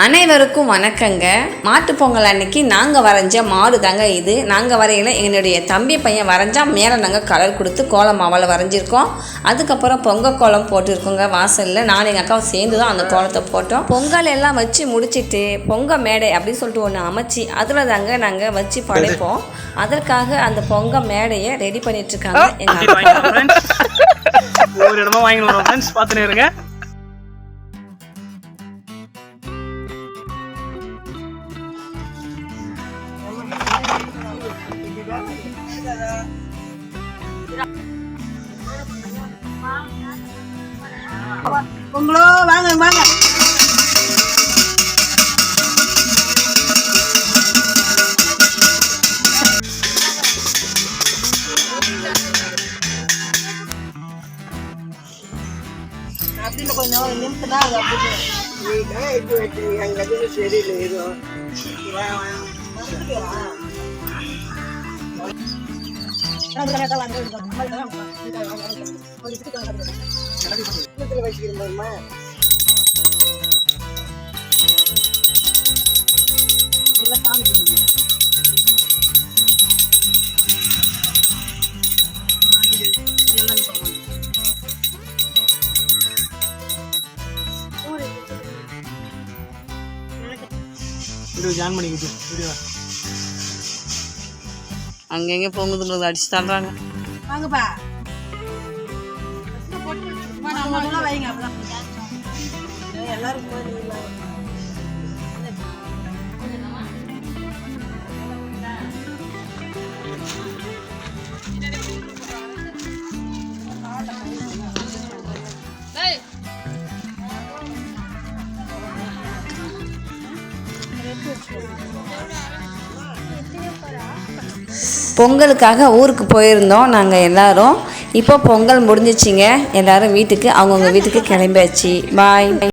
அனைவருக்கும் வணக்கங்க. மாட்டுப்பொங்கல் அன்னைக்கு நாங்கள் வரைஞ்ச மாடு தாங்க இது. நாங்கள் வரையில என்னுடைய தம்பி பையன் வரைஞ்சால் மேலே நாங்கள் கலர் கொடுத்து கோலம் மாவில் வரைஞ்சிருக்கோம். அதுக்கப்புறம் பொங்கல் கோலம் போட்டிருக்கோங்க வாசலில். நான் எங்கள் அக்காவை சேர்ந்து தான் அந்த கோலத்தை போட்டோம். பொங்கல் எல்லாம் வச்சு முடிச்சுட்டு பொங்கல் மேடை அப்படின்னு சொல்லிட்டு ஒன்று அமைச்சு அதில் தாங்க நாங்கள் வச்சு படைப்போம். அதற்காக அந்த பொங்கல் மேடையை ரெடி பண்ணிட்டு இருக்காங்க எங்கள் ஒரு இடமா வாங்கி பார்த்துன்னு இருங்க. பொங்கலோ வாங்க வாங்க. அப்படின்னு கொஞ்சம் நிமிஷம் தான் சரியில்லை. வச்சுக்கிறோம்மா ஜாயின் பண்ணிக்கிட்டு அங்கங்கே பொங்குதுன்றது அடிச்சு தள்ளுறாங்க. வாங்கப்பா வைங்க எல்லாரும் பொங்கலுக்காக ஊருக்கு போயிருந்தோம் நாங்கள் எல்லோரும். இப்போ பொங்கல் முடிஞ்சிச்சிங்க. எல்லோரும் வீட்டுக்கு அவங்கவுங்க வீட்டுக்கு கிளம்பியாச்சு. பாய்.